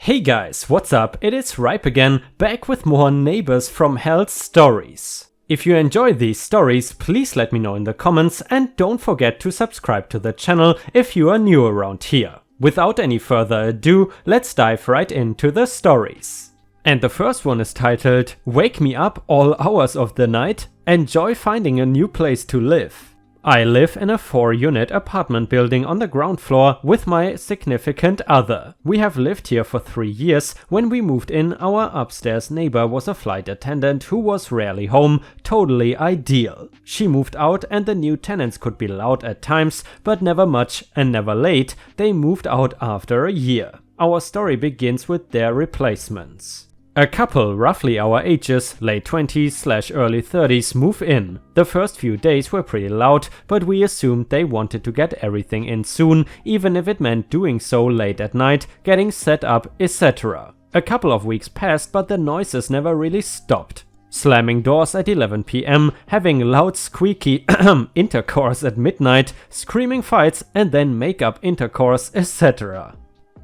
Hey guys, what's up? It is Ripe again, back with more Neighbors from Hell stories. If you enjoy these stories, please let me know in the comments and don't forget to subscribe to the channel if you are new around here. Without any further ado, let's dive right into the stories. And the first one is titled, Wake Me Up All Hours of the Night, Enjoy Finding a New Place to Live. I live in a 4-unit apartment building on the ground floor with my significant other. We have lived here for 3 years. When we moved in, our upstairs neighbor was a flight attendant who was rarely home, totally ideal. She moved out and the new tenants could be loud at times, but never much and never late. They moved out after a year. Our story begins with their replacements. A couple roughly our ages, late 20s/early 30s, move in. The first few days were pretty loud, but we assumed they wanted to get everything in soon, even if it meant doing so late at night, getting set up, etc. A couple of weeks passed, but the noises never really stopped. Slamming doors at 11 PM, having loud squeaky intercourse at midnight, screaming fights and then make-up intercourse, etc.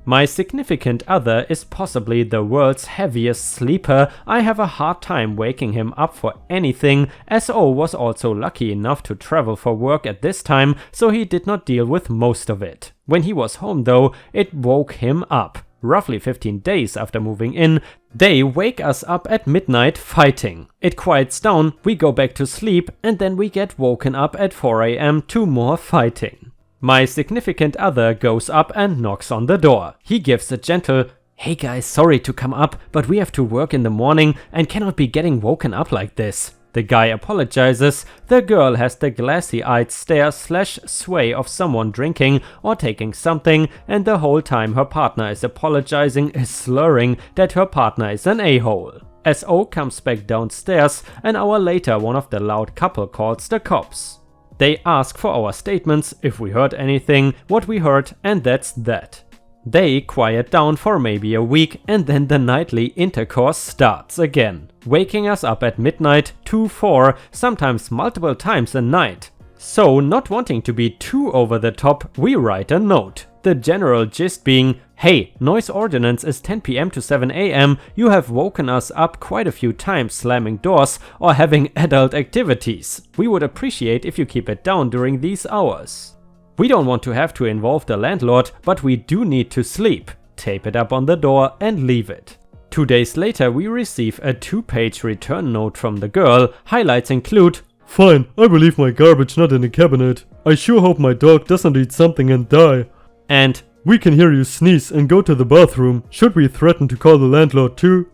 My significant other is possibly the world's heaviest sleeper. I have a hard time waking him up for anything. SO was also lucky enough to travel for work at this time, so he did not deal with most of it. When he was home though, it woke him up. Roughly 15 days after moving in, they wake us up at midnight fighting. It quiets down, we go back to sleep, and then we get woken up at 4 AM to more fighting. My significant other goes up and knocks on the door. He gives a gentle, "Hey guys, sorry to come up, but we have to work in the morning and cannot be getting woken up like this." The guy apologizes. The girl has the glassy-eyed stare/sway of someone drinking or taking something, and the whole time her partner is apologizing is slurring that her partner is an a-hole. SO comes back downstairs. An hour later, one of the loud couple calls the cops. They ask for our statements, if we heard anything, what we heard, and that's that. They quiet down for maybe a week and then the nightly intercourse starts again, waking us up at midnight, 2, 4, sometimes multiple times a night. So, not wanting to be too over the top, we write a note. The general gist being, hey, noise ordinance is 10 PM to 7 AM, you have woken us up quite a few times slamming doors or having adult activities. We would appreciate if you keep it down during these hours. We don't want to have to involve the landlord, but we do need to sleep. Tape it up on the door and leave it. 2 days later we receive a 2-page return note from the girl. Highlights include, "Fine, I will leave my garbage not in the cabinet. I sure hope my dog doesn't eat something and die." And, "We can hear you sneeze and go to the bathroom. Should we threaten to call the landlord too?"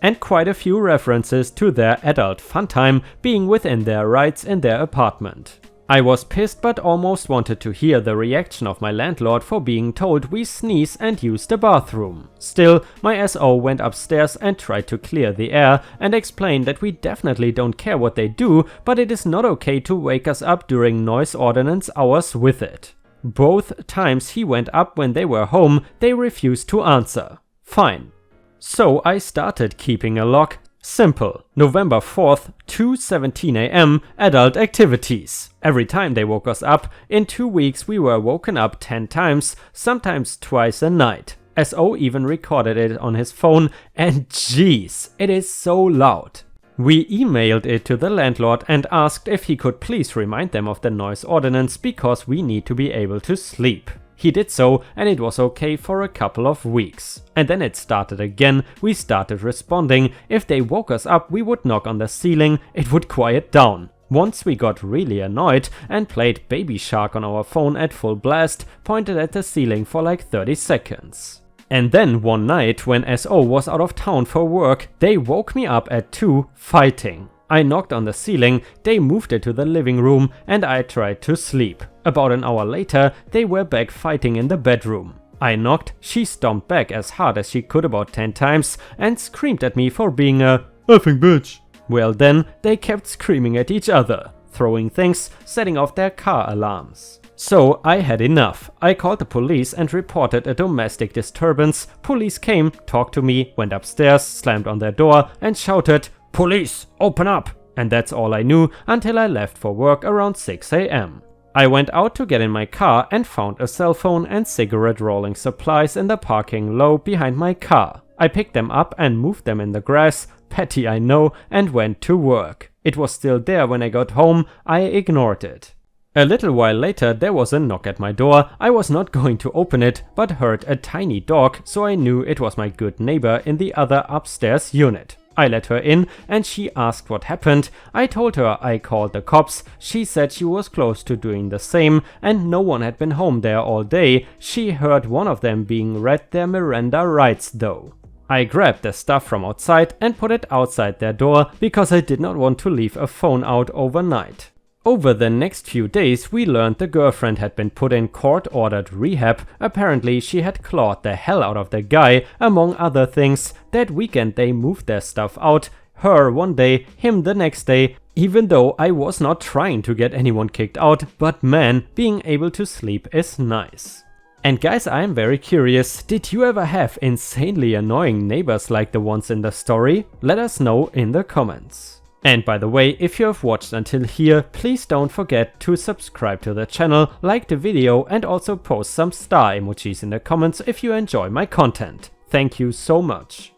And quite a few references to their adult fun time, being within their rights in their apartment. I was pissed but almost wanted to hear the reaction of my landlord for being told we sneeze and use the bathroom. Still, my SO went upstairs and tried to clear the air and explained that we definitely don't care what they do, but it is not okay to wake us up during noise ordinance hours with it. Both times he went up when they were home, they refused to answer. Fine. So I started keeping a log. Simple. November 4th, 2:17 AM, adult activities. Every time they woke us up, in 2 weeks we were woken up 10 times, sometimes twice a night. SO even recorded it on his phone, and jeez, it is so loud. We emailed it to the landlord and asked if he could please remind them of the noise ordinance because we need to be able to sleep. He did so and it was okay for a couple of weeks. And then it started again, we started responding. If they woke us up we would knock on the ceiling, it would quiet down. Once we got really annoyed and played Baby Shark on our phone at full blast, pointed at the ceiling for like 30 seconds. And then one night when SO was out of town for work, they woke me up at 2 fighting. I knocked on the ceiling, they moved it to the living room and I tried to sleep. About an hour later, they were back fighting in the bedroom. I knocked, she stomped back as hard as she could about 10 times and screamed at me for being a effing bitch. Well then, they kept screaming at each other, throwing things, setting off their car alarms. So I had enough. I called the police and reported a domestic disturbance. Police came, talked to me, went upstairs, slammed on their door and shouted, "Police, open up!" And that's all I knew until I left for work around 6 AM. I went out to get in my car and found a cell phone and cigarette rolling supplies in the parking lot behind my car. I picked them up and moved them in the grass, petty I know, and went to work. It was still there when I got home. I ignored it. A little while later there was a knock at my door. I was not going to open it, but heard a tiny dog, so I knew it was my good neighbor in the other upstairs unit. I let her in and she asked what happened. I told her I called the cops. She said she was close to doing the same and no one had been home there all day. She heard one of them being read their Miranda rights though. I grabbed the stuff from outside and put it outside their door because I did not want to leave a phone out overnight. Over the next few days we learned the girlfriend had been put in court-ordered rehab. Apparently she had clawed the hell out of the guy, among other things. That weekend they moved their stuff out, her one day, him the next day, even though I was not trying to get anyone kicked out, but man, being able to sleep is nice. And guys, I am very curious, did you ever have insanely annoying neighbors like the ones in the story? Let us know in the comments. And by the way, if you have watched until here, please don't forget to subscribe to the channel, like the video and also post some star emojis in the comments if you enjoy my content. Thank you so much.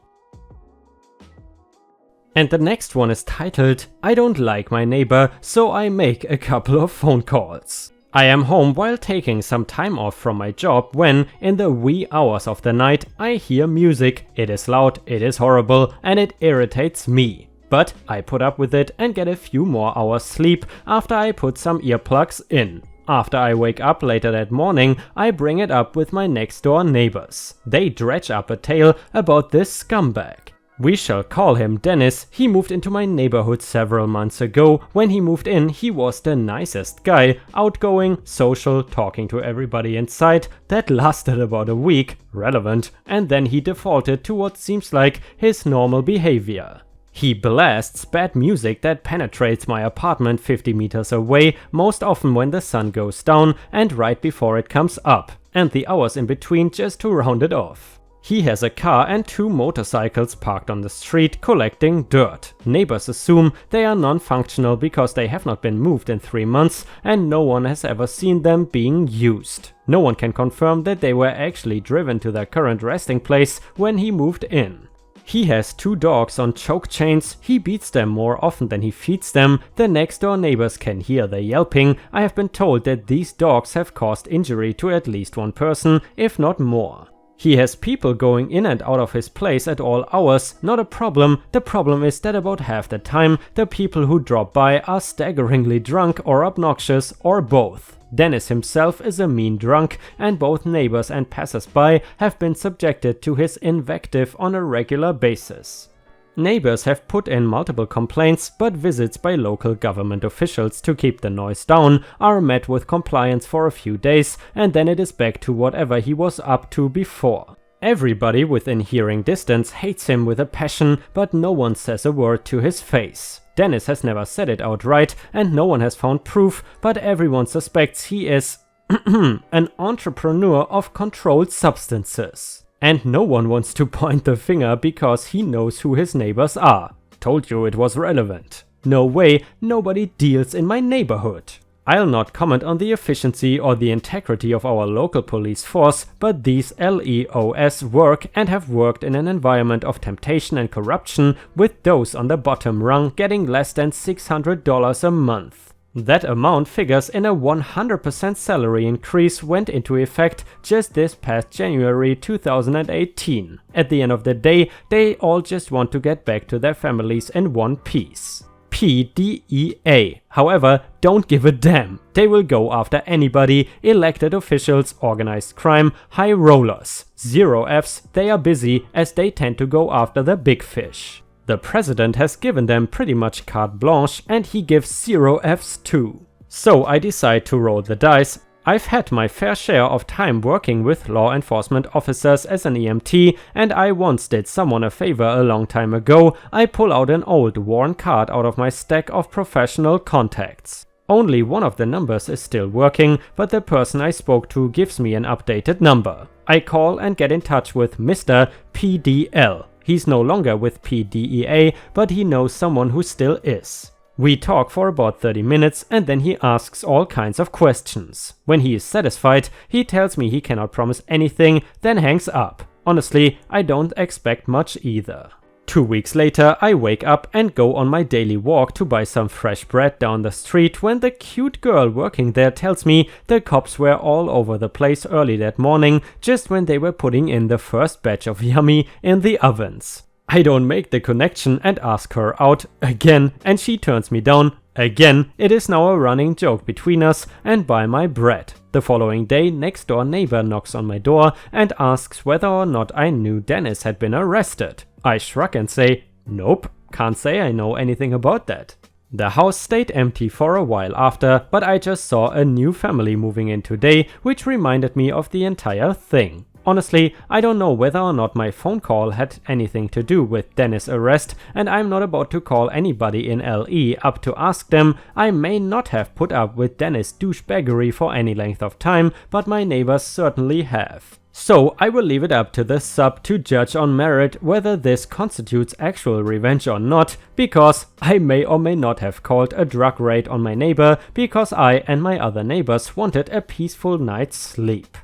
And the next one is titled, I don't like my neighbor, so I make a couple of phone calls. I am home while taking some time off from my job when, in the wee hours of the night, I hear music. It is loud, it is horrible, and it irritates me. But I put up with it and get a few more hours sleep after I put some earplugs in. After I wake up later that morning, I bring it up with my next door neighbors. They dredge up a tale about this scumbag. We shall call him Dennis. He moved into my neighborhood several months ago. When he moved in, he was the nicest guy, outgoing, social, talking to everybody in sight. That lasted about a week, relevant, and then he defaulted to what seems like his normal behavior. He blasts bad music that penetrates my apartment 50 meters away, most often when the sun goes down and right before it comes up, and the hours in between just to round it off. He has a car and 2 motorcycles parked on the street collecting dirt. Neighbors assume they are non-functional because they have not been moved in 3 months and no one has ever seen them being used. No one can confirm that they were actually driven to their current resting place when he moved in. He has 2 dogs on choke chains. He beats them more often than he feeds them. The next door neighbors can hear the yelping. I have been told that these dogs have caused injury to at least 1 person, if not more. He has people going in and out of his place at all hours, not a problem. The problem is that about half the time, the people who drop by are staggeringly drunk or obnoxious, or both. Dennis himself is a mean drunk, and both neighbors and passers-by have been subjected to his invective on a regular basis. Neighbors have put in multiple complaints, but visits by local government officials to keep the noise down are met with compliance for a few days, and then it is back to whatever he was up to before. Everybody within hearing distance hates him with a passion, but no one says a word to his face. Dennis has never said it outright, and no one has found proof, but everyone suspects he is an entrepreneur of controlled substances. And no one wants to point the finger because he knows who his neighbors are. Told you it was relevant. No way, nobody deals in my neighborhood. I'll not comment on the efficiency or the integrity of our local police force, but these LEOs work and have worked in an environment of temptation and corruption, with those on the bottom rung getting less than $600 a month. That amount figures in a 100% salary increase went into effect just this past January 2018. At the end of the day, they all just want to get back to their families in one piece. PDEA, however, don't give a damn. They will go after anybody, elected officials, organized crime, high rollers. 0 Fs, they are busy as they tend to go after the big fish. The president has given them pretty much carte blanche and he gives 0 Fs too. So I decide to roll the dice. I've had my fair share of time working with law enforcement officers as an EMT, and I once did someone a favor a long time ago. I pull out an old worn card out of my stack of professional contacts. Only one of the numbers is still working, but the person I spoke to gives me an updated number. I call and get in touch with Mr. PDL. He's no longer with PDEA, but he knows someone who still is. We talk for about 30 minutes and then he asks all kinds of questions. When he is satisfied, he tells me he cannot promise anything, then hangs up. Honestly, I don't expect much either. 2 weeks later, I wake up and go on my daily walk to buy some fresh bread down the street when the cute girl working there tells me the cops were all over the place early that morning, just when they were putting in the first batch of yummy in the ovens. I don't make the connection and ask her out again, and she turns me down again. It is now a running joke between us and buy my bread. The following day, next door neighbor knocks on my door and asks whether or not I knew Dennis had been arrested. I shrug and say, nope, can't say I know anything about that. The house stayed empty for a while after, but I just saw a new family moving in today, which reminded me of the entire thing. Honestly, I don't know whether or not my phone call had anything to do with Dennis' arrest, and I'm not about to call anybody in LE up to ask them. I may not have put up with Dennis' douchebaggery for any length of time, but my neighbors certainly have. So I will leave it up to the sub to judge on merit whether this constitutes actual revenge or not, because I may or may not have called a drug raid on my neighbor because I and my other neighbors wanted a peaceful night's sleep.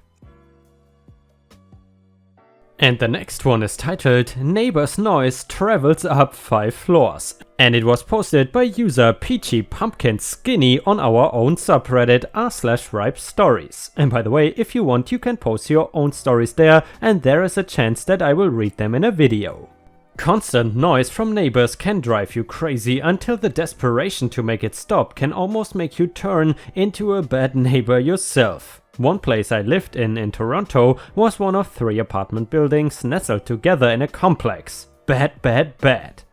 And the next one is titled Neighbor's Noise Travels Up 5 Floors, and it was posted by user Peachy Pumpkin Skinny on our own subreddit r/ripestories. And by the way, if you want, you can post your own stories there, and there is a chance that I will read them in a video. Constant noise from neighbors can drive you crazy until the desperation to make it stop can almost make you turn into a bad neighbor yourself. One place I lived in Toronto was one of 3 apartment buildings nestled together in a complex. Bad, bad, bad.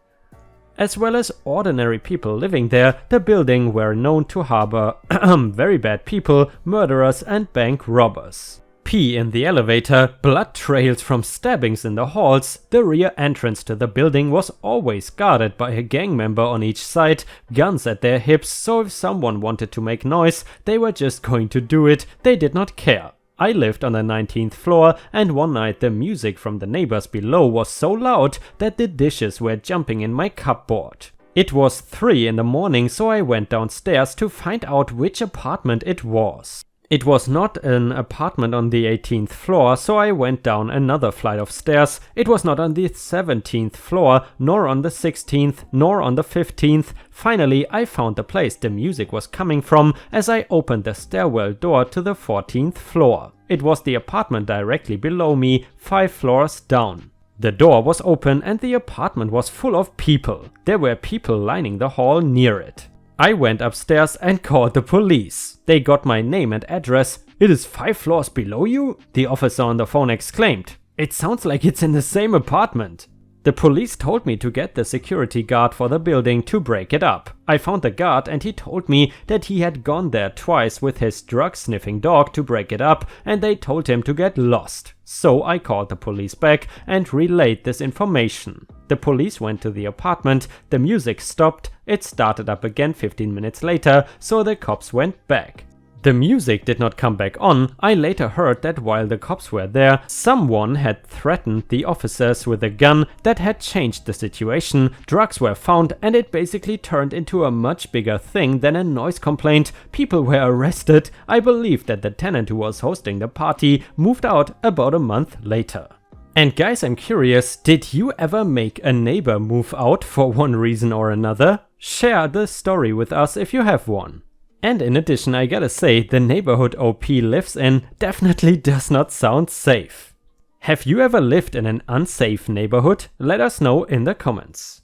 As well as ordinary people living there, the building were known to harbor very bad people, murderers and bank robbers. Pee in the elevator, blood trails from stabbings in the halls, the rear entrance to the building was always guarded by a gang member on each side, guns at their hips, so if someone wanted to make noise, they were just going to do it, they did not care. I lived on the 19th floor, and one night the music from the neighbors below was so loud that the dishes were jumping in my cupboard. It was 3 in the morning, so I went downstairs to find out which apartment it was. It was not an apartment on the 18th floor, so I went down another flight of stairs. It was not on the 17th floor, nor on the 16th, nor on the 15th. Finally, I found the place the music was coming from as I opened the stairwell door to the 14th floor. It was the apartment directly below me, 5 floors down. The door was open and the apartment was full of people. There were people lining the hall near it. I went upstairs and called the police. They got my name and address. "It is 5 floors below you?" the officer on the phone exclaimed. "It sounds like it's in the same apartment." The police told me to get the security guard for the building to break it up. I found the guard and he told me that he had gone there twice with his drug-sniffing dog to break it up, and they told him to get lost. So I called the police back and relayed this information. The police went to the apartment, the music stopped, it started up again 15 minutes later, so the cops went back. The music did not come back on. I later heard that while the cops were there, someone had threatened the officers with a gun that had changed the situation, drugs were found, and it basically turned into a much bigger thing than a noise complaint. People were arrested. I believe that the tenant who was hosting the party moved out about a month later. And guys, I'm curious, did you ever make a neighbor move out for one reason or another? Share the story with us if you have one. And in addition, I gotta say, the neighborhood OP lives in definitely does not sound safe. Have you ever lived in an unsafe neighborhood? Let us know in the comments.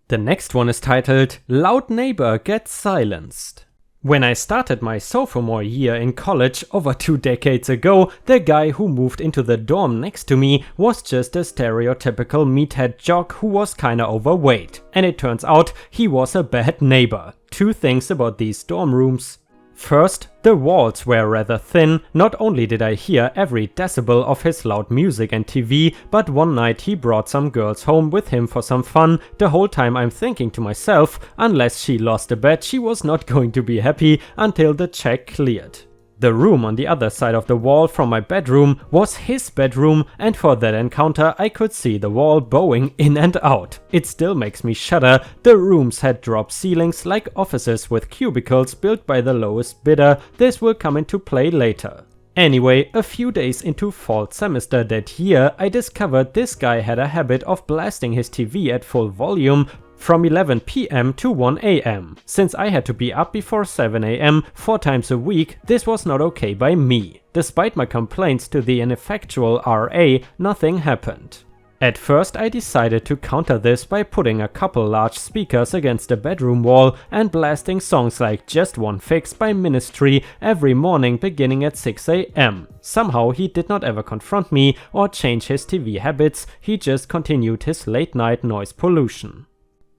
The next one is titled Loud Neighbor Gets Silenced. When I started my sophomore year in college over 2 decades ago, the guy who moved into the dorm next to me was just a stereotypical meathead jock who was kinda overweight. And it turns out he was a bad neighbor. 2 things about these dorm rooms. First, the walls were rather thin. Not only did I hear every decibel of his loud music and TV, but one night he brought some girls home with him for some fun. The whole time I'm thinking to myself, unless she lost a bet, she was not going to be happy until the check cleared. The room on the other side of the wall from my bedroom was his bedroom, and for that encounter I could see the wall bowing in and out. It still makes me shudder. The rooms had drop ceilings like offices with cubicles built by the lowest bidder. This will come into play later. Anyway, a few days into fall semester that year, I discovered this guy had a habit of blasting his TV at full volume from 11 PM to 1 AM. Since I had to be up before 7 AM 4 times a week, this was not okay by me. Despite my complaints to the ineffectual RA, nothing happened. At first I decided to counter this by putting a couple large speakers against the bedroom wall and blasting songs like Just One Fix by Ministry every morning beginning at 6 AM. Somehow he did not ever confront me or change his TV habits, he just continued his late night noise pollution.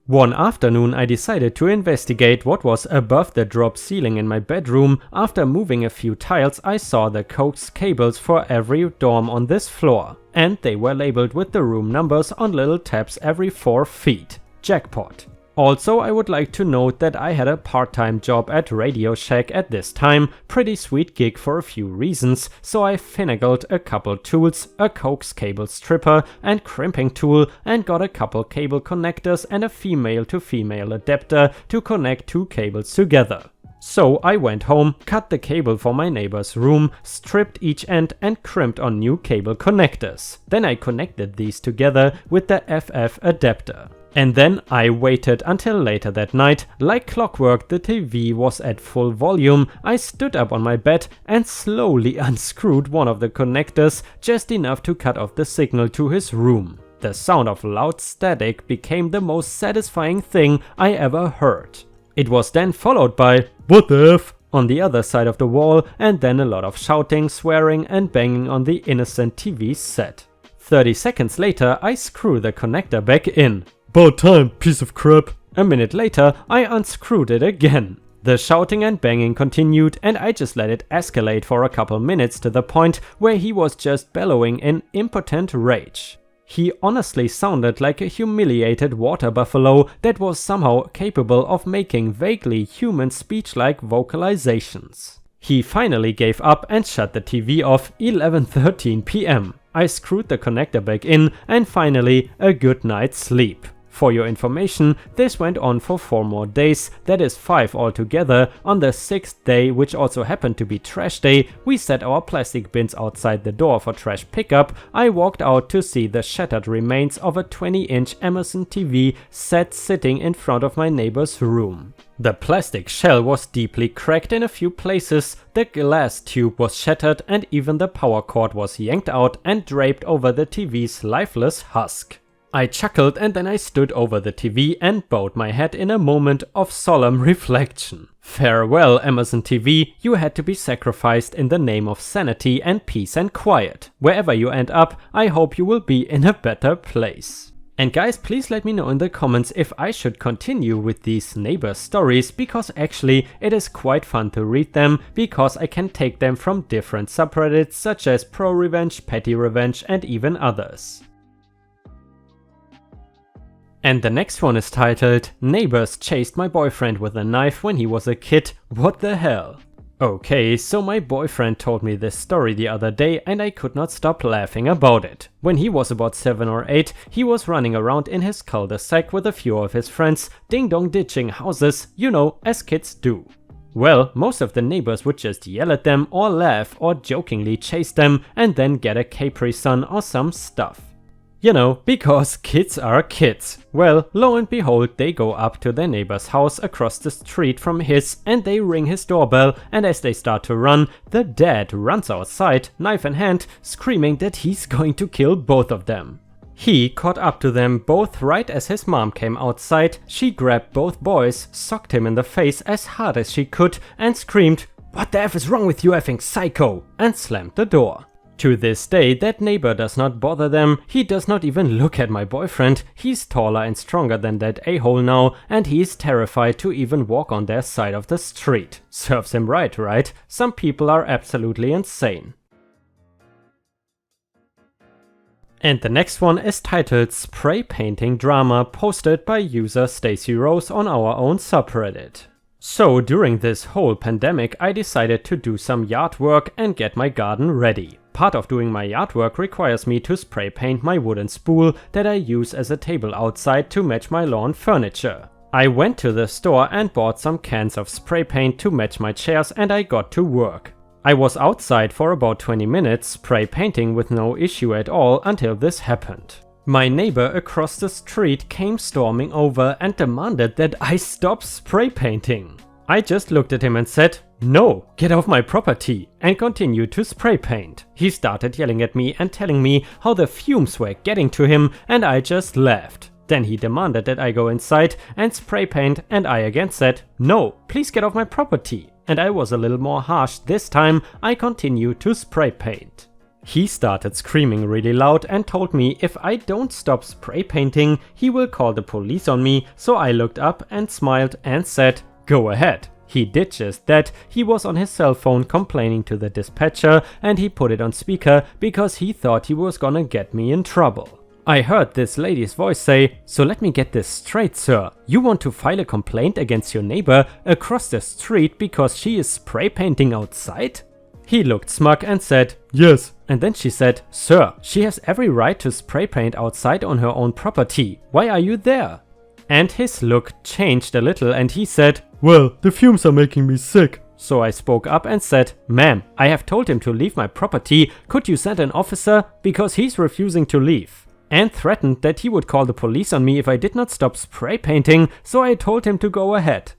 One afternoon I decided to investigate what was above the drop ceiling in my bedroom. After moving a few tiles I saw the coax cables for every dorm on this floor, and they were labeled with the room numbers on little tabs every 4 feet. Jackpot. Also, I would like to note that I had a part-time job at Radio Shack at this time, pretty sweet gig for a few reasons, so I finagled a couple tools, a coax cable stripper and crimping tool, and got a couple cable connectors and a female to female adapter to connect 2 cables together. So I went home, cut the cable for my neighbor's room, stripped each end and crimped on new cable connectors. Then I connected these together with the FF adapter. And then I waited until later that night. Like clockwork, the TV was at full volume. I stood up on my bed and slowly unscrewed one of the connectors, just enough to cut off the signal to his room. The sound of loud static became the most satisfying thing I ever heard. It was then followed by "What the F?" on the other side of the wall, and then a lot of shouting, swearing and banging on the innocent TV set. 30 seconds later I screw the connector back in. "About time, piece of crap." A minute later I unscrewed it again. The shouting and banging continued, and I just let it escalate for a couple minutes to the point where he was just bellowing in impotent rage. He honestly sounded like a humiliated water buffalo that was somehow capable of making vaguely human speech-like vocalizations. He finally gave up and shut the TV off 11:13 PM. I screwed the connector back in, and finally a good night's sleep. For your information, this went on for 4 more days, that is 5 altogether. On the 6th day, which also happened to be trash day, we set our plastic bins outside the door for trash pickup. I walked out to see the shattered remains of a 20-inch Amazon TV set sitting in front of my neighbor's room. The plastic shell was deeply cracked in a few places, the glass tube was shattered, and even the power cord was yanked out and draped over the TV's lifeless husk. I chuckled, and then I stood over the TV and bowed my head in a moment of solemn reflection. Farewell, Amazon TV, you had to be sacrificed in the name of sanity and peace and quiet. Wherever you end up, I hope you will be in a better place. And guys, please let me know in the comments if I should continue with these neighbor stories, because actually it is quite fun to read them, because I can take them from different subreddits such as Pro Revenge, Petty Revenge and even others. And the next one is titled, "Neighbors chased my boyfriend with a knife when he was a kid, what the hell?" Okay, so my boyfriend told me this story the other day and I could not stop laughing about it. When he was about 7 or 8, he was running around in his cul-de-sac with a few of his friends, ding-dong ditching houses, you know, as kids do. Well, most of the neighbors would just yell at them or laugh or jokingly chase them and then get a Capri Sun or some stuff. You know, because kids are kids. Well, lo and behold, they go up to their neighbor's house across the street from his and they ring his doorbell, and as they start to run, the dad runs outside, knife in hand, screaming that he's going to kill both of them. He caught up to them both right as his mom came outside. She grabbed both boys, socked him in the face as hard as she could and screamed, "What the F is wrong with you effing psycho?" and slammed the door. To this day, that neighbor does not bother them. He does not even look at my boyfriend. He's taller and stronger than that a-hole now, and he is terrified to even walk on their side of the street. Serves him right, right? Some people are absolutely insane. And the next one is titled "Spray Painting Drama," posted by user Stacy Rose on our own subreddit. So during this whole pandemic I decided to do some yard work and get my garden ready. Part of doing my yard work requires me to spray paint my wooden spool that I use as a table outside to match my lawn furniture. I went to the store and bought some cans of spray paint to match my chairs and I got to work. I was outside for about 20 minutes spray painting with no issue at all until this happened. My neighbor across the street came storming over and demanded that I stop spray painting. I just looked at him and said, "No, get off my property," and continued to spray paint. He started yelling at me and telling me how the fumes were getting to him and I just laughed. Then he demanded that I go inside and spray paint and I again said, "No, please get off my property." And I was a little more harsh this time. I continued to spray paint. He started screaming really loud and told me if I don't stop spray painting, he will call the police on me, so I looked up and smiled and said, "Go ahead." He did just that. He was on his cell phone complaining to the dispatcher and he put it on speaker because he thought he was gonna get me in trouble. I heard this lady's voice say, "So let me get this straight, sir. You want to file a complaint against your neighbor across the street because she is spray painting outside?" He looked smug and said, "Yes." And then she said, "Sir, she has every right to spray paint outside on her own property. Why are you there?" And his look changed a little and he said, "Well, the fumes are making me sick." So I spoke up and said, "Ma'am, I have told him to leave my property. Could you send an officer? Because he's refusing to leave." And threatened that he would call the police on me if I did not stop spray painting, so I told him to go ahead.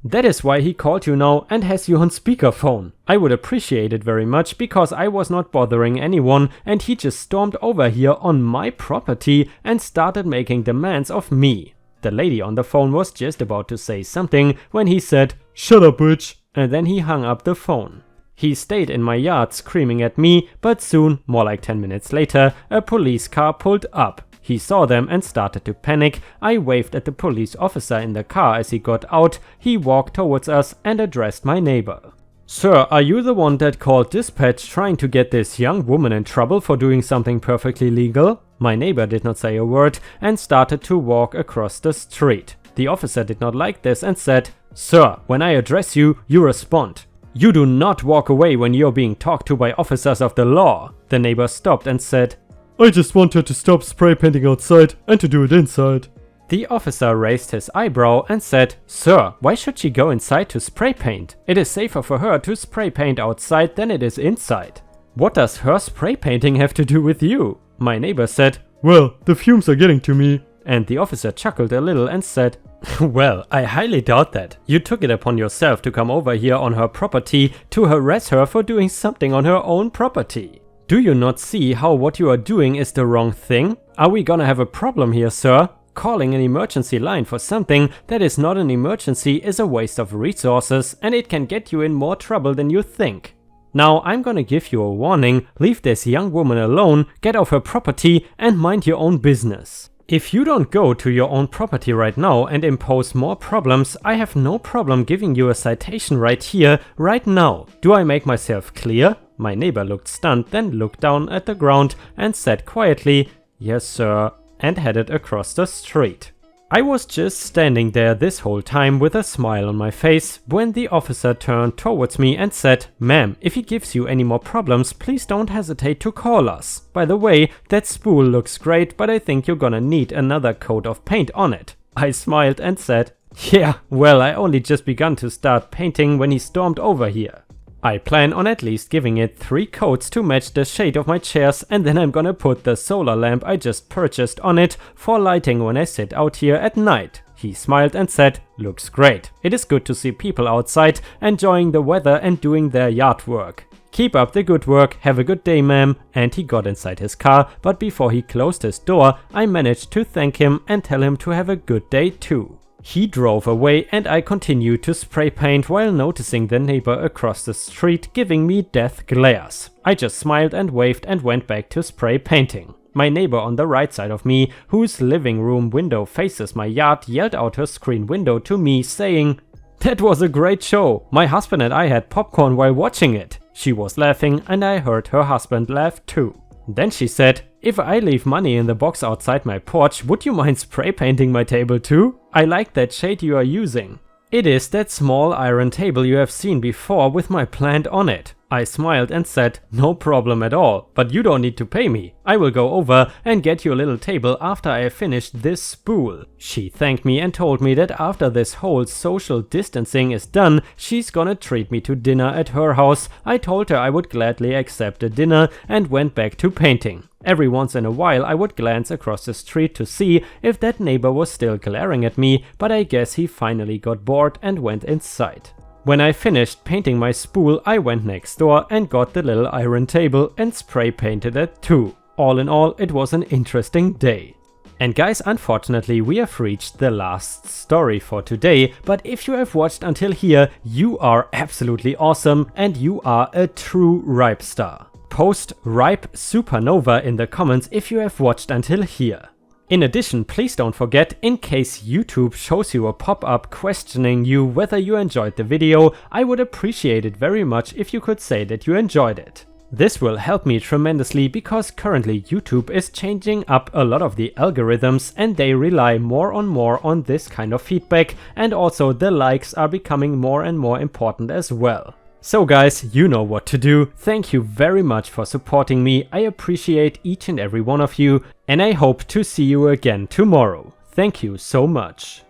That is why he called you now and has you on speakerphone. I would appreciate it very much because I was not bothering anyone and he just stormed over here on my property and started making demands of me. The lady on the phone was just about to say something when he said, "Shut up, bitch," and then he hung up the phone. He stayed in my yard screaming at me, but soon, more like 10 minutes later, a police car pulled up. He saw them and started to panic. I waved at the police officer in the car as he got out. He walked towards us and addressed my neighbor. "Sir, are you the one that called dispatch trying to get this young woman in trouble for doing something perfectly legal?" My neighbor did not say a word and started to walk across the street. The officer did not like this and said, "Sir, when I address you, you respond. You do not walk away when you're being talked to by officers of the law." The neighbor stopped and said, "I just want her to stop spray painting outside and to do it inside." The officer raised his eyebrow and said, "Sir, why should she go inside to spray paint? It is safer for her to spray paint outside than it is inside. What does her spray painting have to do with you?" My neighbor said, "Well, the fumes are getting to me." And the officer chuckled a little and said, "Well, I highly doubt that. You took it upon yourself to come over here on her property to harass her for doing something on her own property. Do you not see how what you are doing is the wrong thing? Are we gonna have a problem here, sir? Calling an emergency line for something that is not an emergency is a waste of resources and it can get you in more trouble than you think. Now I'm gonna give you a warning. Leave this young woman alone, get off her property and mind your own business. If you don't go to your own property right now and impose more problems, I have no problem giving you a citation right here, right now. Do I make myself clear?" My neighbor looked stunned, then looked down at the ground and said quietly, "Yes, sir," and headed across the street. I was just standing there this whole time with a smile on my face when the officer turned towards me and said, "Ma'am, if he gives you any more problems, please don't hesitate to call us. By the way, that spool looks great, but I think you're gonna need another coat of paint on it." I smiled and said, "Yeah, well, I only just begun to start painting when he stormed over here. I plan on at least giving it 3 coats to match the shade of my chairs and then I'm gonna put the solar lamp I just purchased on it for lighting when I sit out here at night." He smiled and said, "Looks great. It is good to see people outside enjoying the weather and doing their yard work. Keep up the good work, have a good day, ma'am." And he got inside his car, but before he closed his door, I managed to thank him and tell him to have a good day too. He drove away and I continued to spray paint while noticing the neighbor across the street giving me death glares. I just smiled and waved and went back to spray painting. My neighbor on the right side of me, whose living room window faces my yard, yelled out her screen window to me saying, "That was a great show. My husband and I had popcorn while watching it." She was laughing and I heard her husband laugh too. Then she said, "If I leave money in the box outside my porch, would you mind spray painting my table too? I like that shade you are using." It is that small iron table you have seen before with my plant on it. I smiled and said, no problem at all, but you don't need to pay me. I will go over and get you a little table after I have finished this spool. She thanked me and told me that after this whole social distancing is done, she's gonna treat me to dinner at her house. I told her I would gladly accept a dinner and went back to painting. Every once in a while I would glance across the street to see if that neighbor was still glaring at me, but I guess he finally got bored and went inside. When I finished painting my spool, I went next door and got the little iron table and spray painted it too. All in all, it was an interesting day. And guys, unfortunately we have reached the last story for today, but if you have watched until here, you are absolutely awesome and you are a true ripe star. Post ripe supernova in the comments if you have watched until here. In addition, please don't forget, in case YouTube shows you a pop-up questioning you whether you enjoyed the video, I would appreciate it very much if you could say that you enjoyed it. This will help me tremendously because currently YouTube is changing up a lot of the algorithms and they rely more on this kind of feedback, and also the likes are becoming more and more important as well. So guys, you know what to do. Thank you very much for supporting me. I appreciate each and every one of you, and I hope to see you again tomorrow. Thank you so much.